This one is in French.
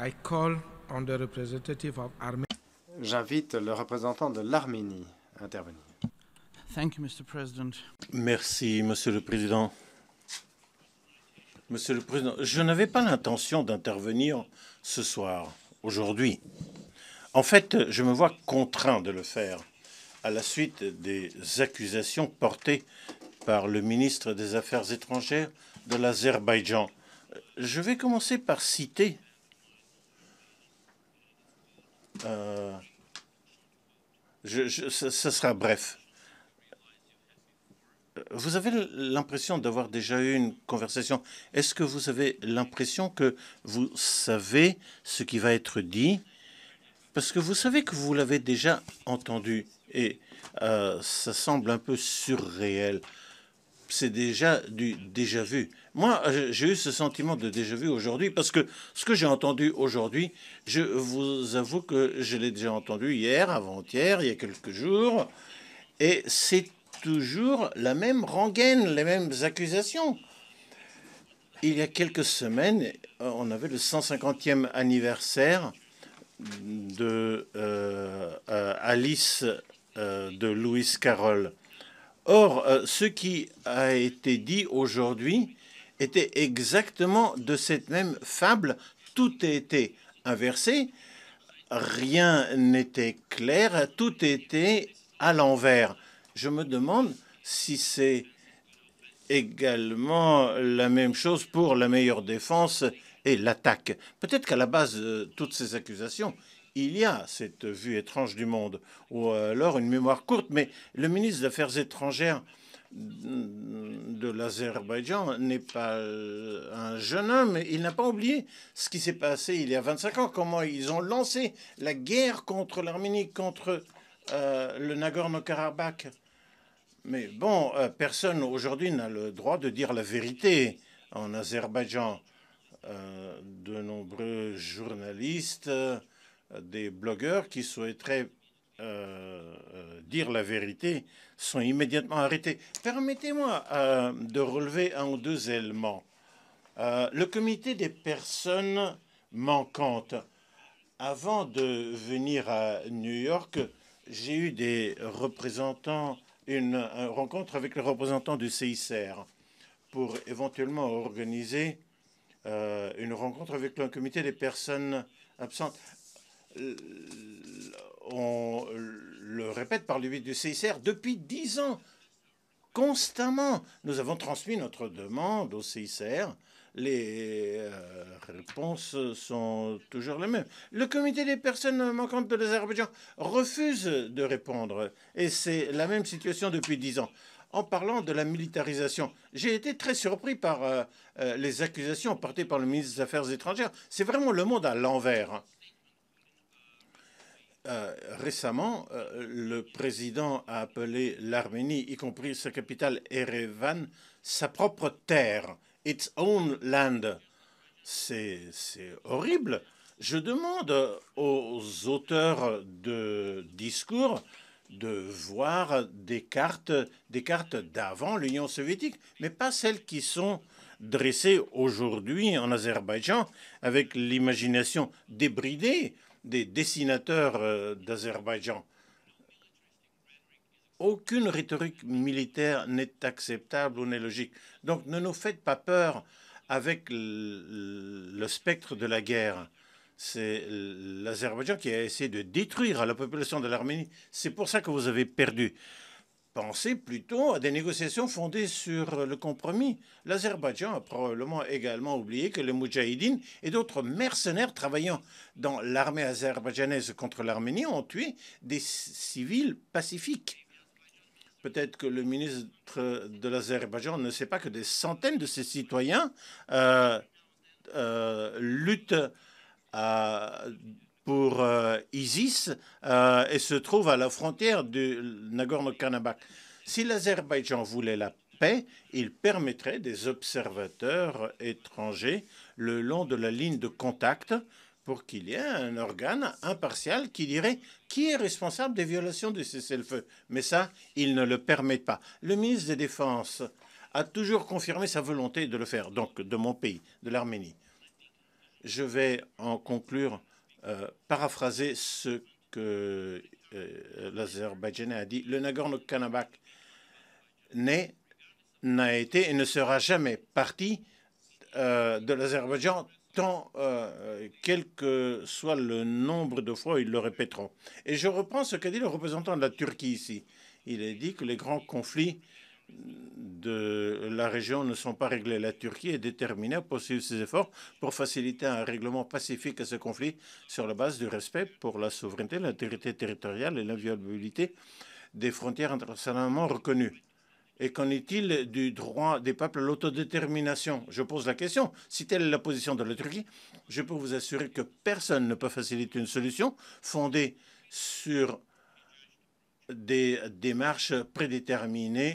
I call on the representative of Armenia. J'invite le représentant de l'Arménie à intervenir. Thank you, Mr. President. Merci, Monsieur le Président. Monsieur le Président, je n'avais pas l'intention d'intervenir ce soir, aujourd'hui. En fait, je me vois contraint de le faire à la suite des accusations portées par le ministre des Affaires étrangères de l'Azerbaïdjan. Je vais commencer par citer ce sera bref. Vous avez l'impression d'avoir déjà eu une conversation. Est-ce que vous avez l'impression que vous savez ce qui va être dit? Parce que vous savez que vous l'avez déjà entendu et ça semble un peu surréel. C'est déjà du déjà-vu. Moi, j'ai eu ce sentiment de déjà-vu aujourd'hui parce que ce que j'ai entendu aujourd'hui, je vous avoue que je l'ai déjà entendu hier, avant-hier, il y a quelques jours, et c'est toujours la même rengaine, les mêmes accusations. Il y a quelques semaines, on avait le 150e anniversaire de Alice de Lewis Carroll. Or, ce qui a été dit aujourd'hui était exactement de cette même fable. Tout a été inversé, rien n'était clair, tout était à l'envers. Je me demande si c'est également la même chose pour la meilleure défense et l'attaque. Peut-être qu'à la base de toutes ces accusations, il y a cette vue étrange du monde, ou alors une mémoire courte, mais le ministre des Affaires étrangères de l'Azerbaïdjan n'est pas un jeune homme. Il n'a pas oublié ce qui s'est passé il y a 25 ans, comment ils ont lancé la guerre contre l'Arménie, contre le Nagorno-Karabakh. Mais bon, personne aujourd'hui n'a le droit de dire la vérité en Azerbaïdjan. De nombreux journalistes, des blogueurs qui souhaiteraient dire la vérité sont immédiatement arrêtés. Permettez-moi de relever un ou deux éléments. Le comité des personnes manquantes. Avant de venir à New York, j'ai eu des représentants, une rencontre avec les représentants du CICR pour éventuellement organiser une rencontre avec le comité des personnes absentes. On le répète par le biais du CICR depuis 10 ans, constamment. Nous avons transmis notre demande au CICR. Les réponses sont toujours les mêmes. Le comité des personnes manquantes de l'Azerbaïdjan refuse de répondre. Et c'est la même situation depuis 10 ans. En parlant de la militarisation, j'ai été très surpris par les accusations portées par le ministre des Affaires étrangères. C'est vraiment le monde à l'envers. Récemment, le président a appelé l'Arménie, y compris sa capitale Erevan, sa propre terre, its own land. C'est horrible. Je demande aux auteurs de discours de voir des cartes d'avant l'Union soviétique, mais pas celles qui sont dressées aujourd'hui en Azerbaïdjan avec l'imagination débridée des dessinateurs d'Azerbaïdjan. Aucune rhétorique militaire n'est acceptable ou n'est logique. Donc ne nous faites pas peur avec le spectre de la guerre. C'est l'Azerbaïdjan qui a essayé de détruire la population de l'Arménie. C'est pour ça que vous avez perdu. Pensez plutôt à des négociations fondées sur le compromis. L'Azerbaïdjan a probablement également oublié que les Moudjahidines et d'autres mercenaires travaillant dans l'armée azerbaïdjanaise contre l'Arménie ont tué des civils pacifiques. Peut-être que le ministre de l'Azerbaïdjan ne sait pas que des centaines de ses citoyens luttent pour ISIS et se trouvent à la frontière du Nagorno-Karabakh. Si l'Azerbaïdjan voulait la paix, il permettrait des observateurs étrangers le long de la ligne de contact pour qu'il y ait un organe impartial qui dirait qui est responsable des violations du cessez-le-feu. Mais ça, il ne le permet pas. Le ministre des Défenses a toujours confirmé sa volonté de le faire, donc de mon pays, de l'Arménie. Je vais en conclure, paraphraser ce que l'Azerbaïdjanais a dit. Le Nagorno-Karabakh n'a été et ne sera jamais partie de l'Azerbaïdjan tant, quel que soit le nombre de fois ils le répéteront. Et je reprends ce qu'a dit le représentant de la Turquie ici. Il a dit que les grands conflits de la région ne sont pas réglés. La Turquie est déterminée à poursuivre ses efforts pour faciliter un règlement pacifique à ce conflit sur la base du respect pour la souveraineté, l'intégrité territoriale et l'inviolabilité des frontières internationalement reconnues. Et qu'en est-il du droit des peuples à l'autodétermination? Je pose la question. Si telle est la position de la Turquie, je peux vous assurer que personne ne peut faciliter une solution fondée sur des démarches prédéterminées